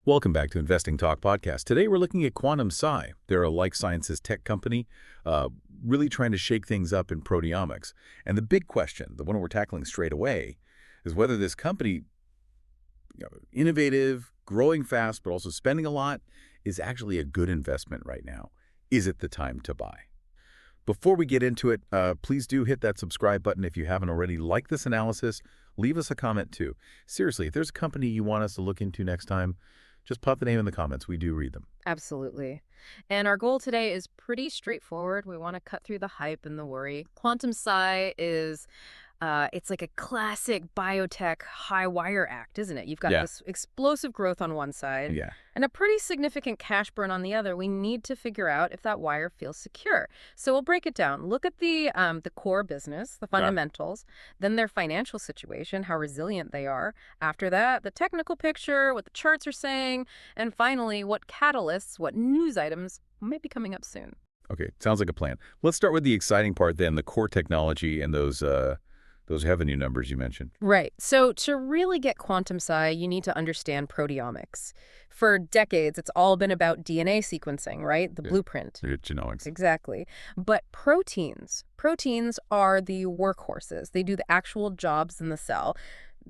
Welcome back to Investing Talk Podcast. Today we're looking at Quantum Sci. They're a life sciences tech company really trying to shake things up in proteomics. And the big question, the one we're tackling straight away, is whether this company, innovative, growing fast, but also spending a lot, is actually a good investment right now. Is it the time to buy? Before we get into it, please do hit that subscribe button if you haven't already. Like this analysis, leave us a comment too. Seriously, if there's a company you want us to look into next time, just pop the name in the comments. We do read them. Absolutely. And our goal today is pretty straightforward. We want to cut through the hype and the worry. Quantum Sci is, it's like a classic biotech high wire act, isn't it? You've got this explosive growth on one side and a pretty significant cash burn on the other. We need to figure out if that wire feels secure. So we'll break it down. Look at the core business, the fundamentals, then their financial situation, how resilient they are. After that, the technical picture, what the charts are saying, and finally, what catalysts, what news items might be coming up soon. Okay, sounds like a plan. Let's start with the exciting part then, the core technology and those revenue numbers you mentioned. Right. So to really get Quantum Sci, you need to understand proteomics. For decades, it's all been about DNA sequencing, right? The blueprint. Genomics. Exactly. But proteins are the workhorses. They do the actual jobs in the cell.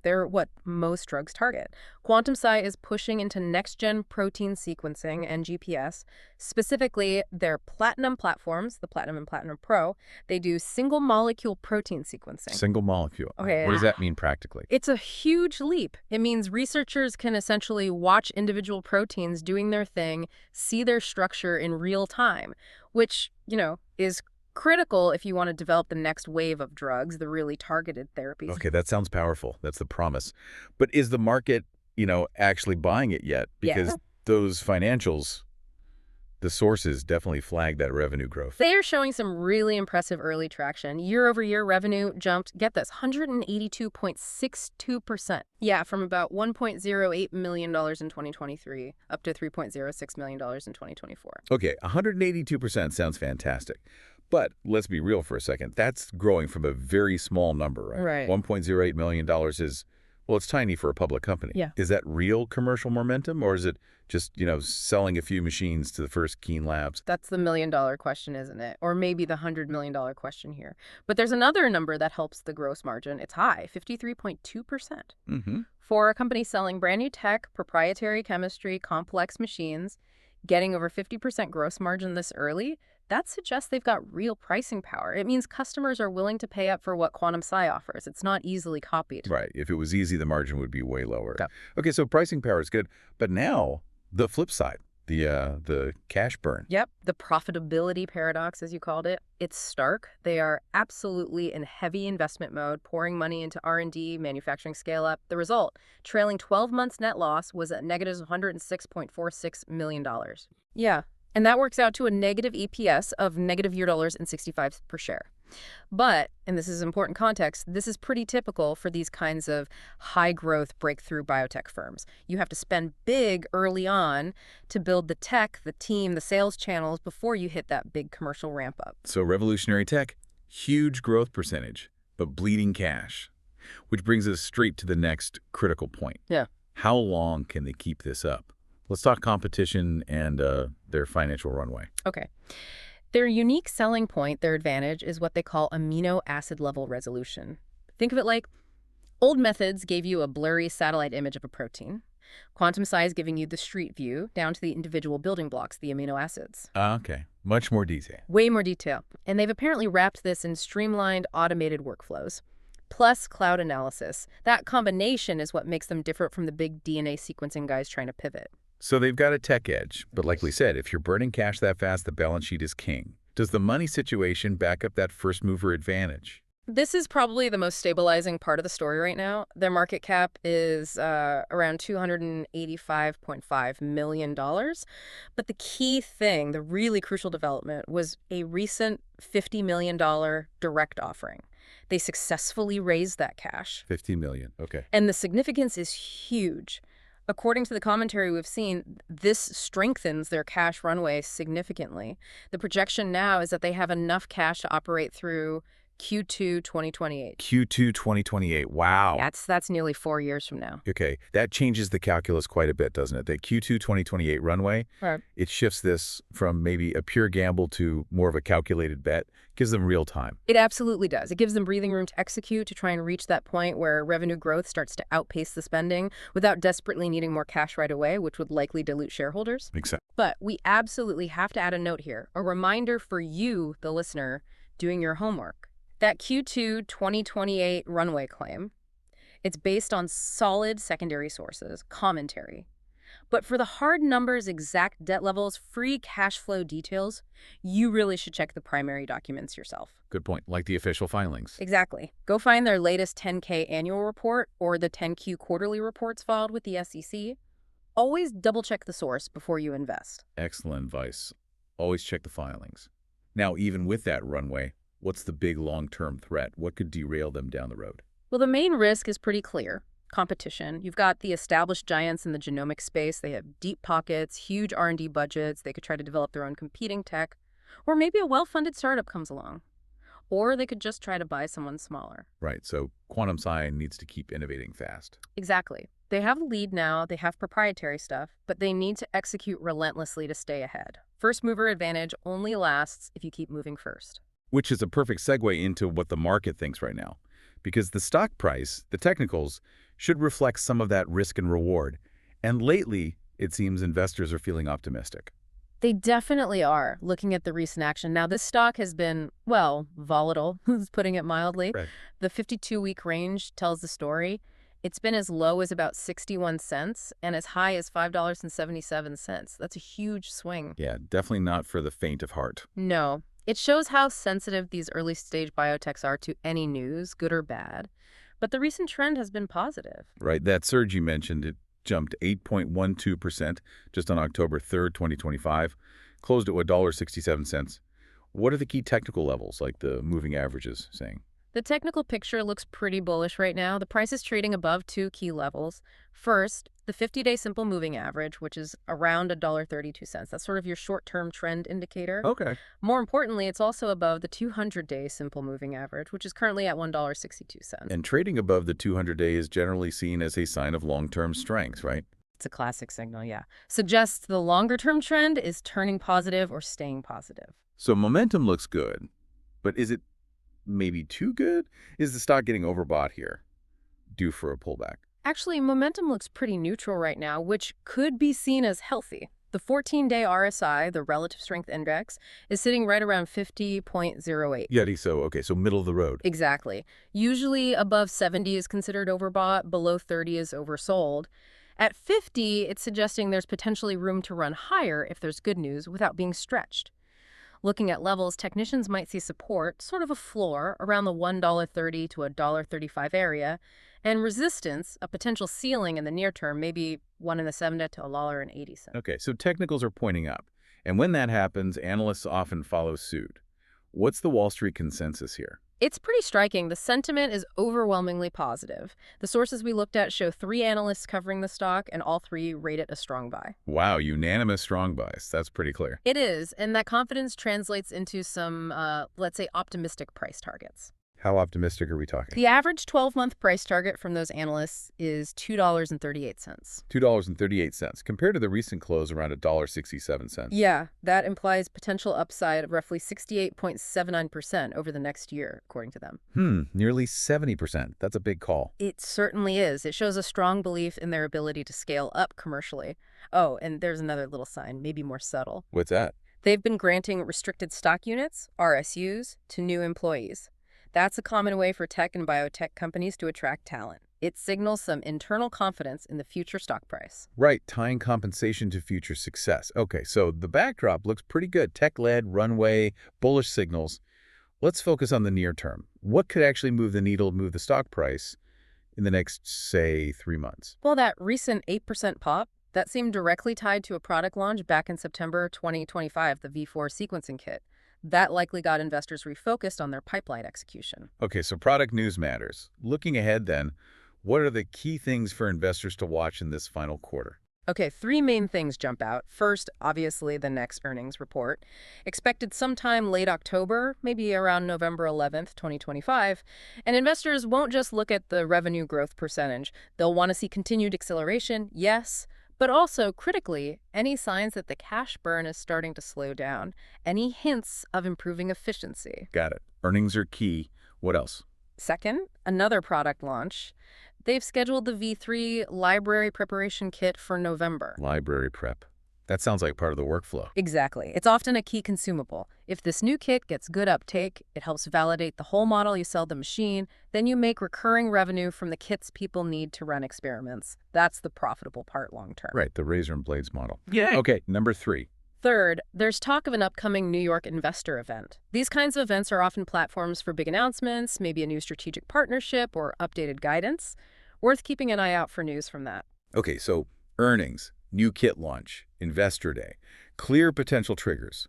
They're what most drugs target. Quantum Sci is pushing into next-gen protein sequencing and GPS. Specifically, their Platinum platforms, the Platinum and Platinum Pro, they do single-molecule protein sequencing. Single molecule. Okay. What does that mean practically? It's a huge leap. It means researchers can essentially watch individual proteins doing their thing, see their structure in real time, which, is critical if you want to develop the next wave of drugs, the really targeted therapies. Okay, that sounds powerful. That's the promise. But is the market, actually buying it yet? Because those financials, the sources definitely flag that revenue growth. They are showing some really impressive early traction. Year-over-year revenue jumped, get this, 182.62%. Yeah, from about $1.08 million in 2023 up to $3.06 million in 2024. Okay, 182% sounds fantastic. But let's be real for a second. That's growing from a very small number, right? Right. $1.08 million is, well, it's tiny for a public company. Yeah. Is that real commercial momentum, or is it just, selling a few machines to the first Keen Labs? That's the million-dollar question, isn't it? Or maybe the $100 million question here. But there's another number that helps the gross margin. It's high, 53.2%. Mm-hmm. For a company selling brand new tech, proprietary chemistry, complex machines, getting over 50% gross margin this early, that suggests they've got real pricing power. It means customers are willing to pay up for what Quantum Sci offers. It's not easily copied. Right. If it was easy, the margin would be way lower. Yeah. Okay, so pricing power is good. But now, the flip side, the cash burn. Yep. The profitability paradox, as you called it, it's stark. They are absolutely in heavy investment mode, pouring money into R&D, manufacturing scale-up. The result, trailing 12 months net loss was at negative $106.46 million. Yeah. And that works out to a negative EPS of negative $0.65 per share. But, and this is important context, this is pretty typical for these kinds of high-growth breakthrough biotech firms. You have to spend big early on to build the tech, the team, the sales channels before you hit that big commercial ramp-up. So revolutionary tech, huge growth percentage, but bleeding cash. Which brings us straight to the next critical point. Yeah. How long can they keep this up? Let's talk competition and their financial runway. Okay. Their unique selling point, their advantage, is what they call amino acid level resolution. Think of it like old methods gave you a blurry satellite image of a protein. Quantum Sci is giving you the street view down to the individual building blocks, the amino acids. Okay. Much more detail. Way more detail. And they've apparently wrapped this in streamlined, automated workflows. Plus cloud analysis. That combination is what makes them different from the big DNA sequencing guys trying to pivot. So they've got a tech edge, but like we said, if you're burning cash that fast, the balance sheet is king. Does the money situation back up that first mover advantage? This is probably the most stabilizing part of the story right now. Their market cap is around $285.5 million. But the key thing, the really crucial development, was a recent $50 million direct offering. They successfully raised that cash. $50 million, okay. And the significance is huge. According to the commentary we've seen, this strengthens their cash runway significantly. The projection now is that they have enough cash to operate through Q2 2028. Q2 2028. Wow. That's nearly 4 years from now. Okay, that changes the calculus quite a bit, doesn't it? That Q2 2028 runway, Right. it shifts this from maybe a pure gamble to more of a calculated bet, gives them real time. It absolutely does. It gives them breathing room to execute, to try and reach that point where revenue growth starts to outpace the spending without desperately needing more cash right away, which would likely dilute shareholders. Makes sense. But we absolutely have to add a note here, a reminder for you, the listener, doing your homework. That Q2 2028 runway claim, it's based on solid secondary sources, commentary. But for the hard numbers, exact debt levels, free cash flow details, you really should check the primary documents yourself. Good point, like the official filings. Exactly. Go find their latest 10K annual report or the 10Q quarterly reports filed with the SEC. Always double-check the source before you invest. Excellent advice. Always check the filings. Now, even with that runway, what's the big long-term threat? What could derail them down the road? Well, the main risk is pretty clear. Competition. You've got the established giants in the genomic space. They have deep pockets, huge R&D budgets. They could try to develop their own competing tech. Or maybe a well-funded startup comes along. Or they could just try to buy someone smaller. Right, so quantum sci needs to keep innovating fast. Exactly. They have a lead now, they have proprietary stuff, but they need to execute relentlessly to stay ahead. First mover advantage only lasts if you keep moving first. Which is a perfect segue into what the market thinks right now. Because the stock price, the technicals, should reflect some of that risk and reward. And lately, it seems investors are feeling optimistic. They definitely are, looking at the recent action. Now, this stock has been, well, volatile, putting it mildly. Right. The 52-week range tells the story. It's been as low as about 61 cents and as high as $5.77. That's a huge swing. Yeah, definitely not for the faint of heart. No. It shows how sensitive these early-stage biotechs are to any news, good or bad. But the recent trend has been positive. Right, that surge you mentioned, it jumped 8.12% just on October 3rd, 2025, closed at $1.67. What are the key technical levels, like the moving averages, saying? The technical picture looks pretty bullish right now. The price is trading above two key levels. First, the 50-day simple moving average, which is around $1.32. That's sort of your short-term trend indicator. Okay. More importantly, it's also above the 200-day simple moving average, which is currently at $1.62. And trading above the 200-day is generally seen as a sign of long-term strength, right? It's a classic signal, yeah. Suggests the longer-term trend is turning positive or staying positive. So momentum looks good, but is it maybe too good? Is the stock getting overbought here, due for a pullback? Actually, momentum looks pretty neutral right now, which could be seen as healthy. The 14-day RSI, the Relative Strength Index, is sitting right around 50.08. Yeah, so middle of the road. Exactly. Usually above 70 is considered overbought, below 30 is oversold. At 50, it's suggesting there's potentially room to run higher if there's good news without being stretched. Looking at levels, technicians might see support, sort of a floor, around the $1.30 to $1.35 area, and resistance, a potential ceiling in the near term, maybe $1.70 to $1.80. Okay, so technicals are pointing up. And when that happens, analysts often follow suit. What's the Wall Street consensus here? It's pretty striking. The sentiment is overwhelmingly positive. The sources we looked at show 3 analysts covering the stock, and all 3 rate it a strong buy. Wow, unanimous strong buys. That's pretty clear. It is, and that confidence translates into some, let's say, optimistic price targets. How optimistic are we talking? The average 12-month price target from those analysts is $2.38. $2.38, compared to the recent close around $1.67. Yeah, that implies potential upside of roughly 68.79% over the next year, according to them. Nearly 70%. That's a big call. It certainly is. It shows a strong belief in their ability to scale up commercially. Oh, and there's another little sign, maybe more subtle. What's that? They've been granting restricted stock units, RSUs, to new employees. That's a common way for tech and biotech companies to attract talent. It signals some internal confidence in the future stock price. Right, tying compensation to future success. Okay, so the backdrop looks pretty good. Tech-led, runway, bullish signals. Let's focus on the near term. What could actually move the needle, move the stock price in the next, say, 3 months? Well, that recent 8% pop, that seemed directly tied to a product launch back in September 2025, the V4 sequencing kit. That likely got investors refocused on their pipeline execution. Okay, so product news matters. Looking ahead then, what are the key things for investors to watch in this final quarter? Okay, three main things jump out. First, obviously, the next earnings report. Expected sometime late October, maybe around November 11th, 2025. And investors won't just look at the revenue growth percentage. They'll want to see continued acceleration, yes, but also, critically, any signs that the cash burn is starting to slow down, any hints of improving efficiency. Got it. Earnings are key. What else? Second, another product launch. They've scheduled the V3 library preparation kit for November. Library prep. That sounds like part of the workflow. Exactly. It's often a key consumable. If this new kit gets good uptake, it helps validate the whole model you sell the machine, then you make recurring revenue from the kits people need to run experiments. That's the profitable part long term. Right, the razor and blades model. Yeah. Okay, number 3. Third, there's talk of an upcoming New York investor event. These kinds of events are often platforms for big announcements, maybe a new strategic partnership or updated guidance. Worth keeping an eye out for news from that. Okay, so earnings, new kit launch, investor day, clear potential triggers.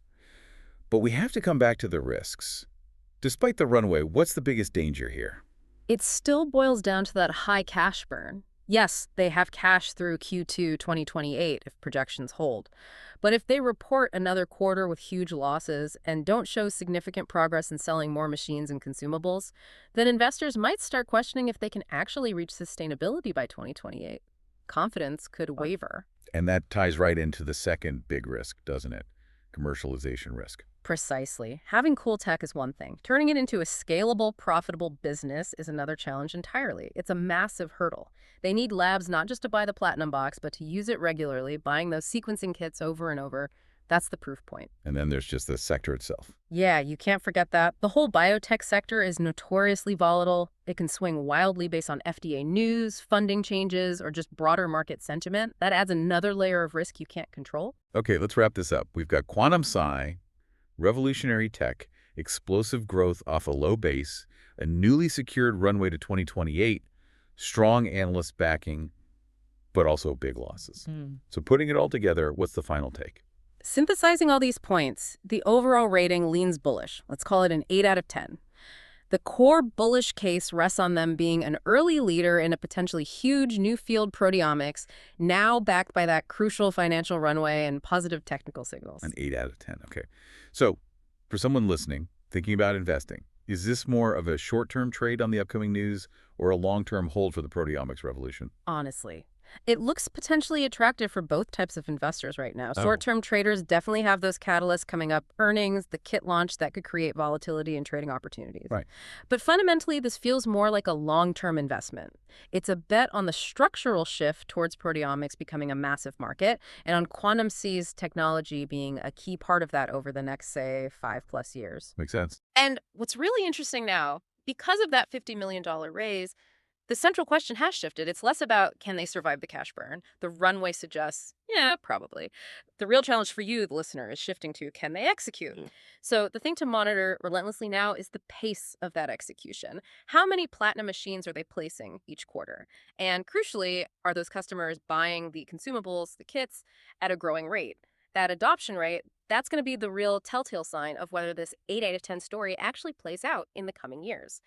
But we have to come back to the risks. Despite the runway, what's the biggest danger here? It still boils down to that high cash burn. Yes, they have cash through Q2 2028 if projections hold. But if they report another quarter with huge losses and don't show significant progress in selling more machines and consumables, then investors might start questioning if they can actually reach sustainability by 2028. Confidence could waver. And that ties right into the second big risk, doesn't it? Commercialization risk. Precisely. Having cool tech is one thing. Turning it into a scalable, profitable business is another challenge entirely. It's a massive hurdle. They need labs not just to buy the platinum box, but to use it regularly, buying those sequencing kits over and over. That's the proof point. And then there's just the sector itself. Yeah, you can't forget that. The whole biotech sector is notoriously volatile. It can swing wildly based on FDA news, funding changes, or just broader market sentiment. That adds another layer of risk you can't control. Okay, let's wrap this up. We've got quantum psi, revolutionary tech, explosive growth off a low base, a newly secured runway to 2028, strong analyst backing, but also big losses. So putting it all together, what's the final take? Synthesizing all these points, the overall rating leans bullish. Let's call it an 8 out of 10. The core bullish case rests on them being an early leader in a potentially huge new field proteomics, now backed by that crucial financial runway and positive technical signals. An 8 out of 10, okay. So for someone listening, thinking about investing, is this more of a short-term trade on the upcoming news or a long-term hold for the proteomics revolution? Honestly, it looks potentially attractive for both types of investors right now. Oh. Short-term traders definitely have those catalysts coming up, earnings, the kit launch that could create volatility and trading opportunities. Right. But fundamentally, this feels more like a long-term investment. It's a bet on the structural shift towards proteomics becoming a massive market and on quantum C's technology being a key part of that over the next, say, 5+ years. Makes sense. And what's really interesting now, because of that $50 million raise, the central question has shifted. It's less about can they survive the cash burn. The runway suggests, yeah, probably. The real challenge for you, the listener, is shifting to can they execute? So the thing to monitor relentlessly now is the pace of that execution. How many platinum machines are they placing each quarter? And crucially, are those customers buying the consumables, the kits, at a growing rate? That adoption rate, that's going to be the real telltale sign of whether this 8 out of 10 story actually plays out in the coming years.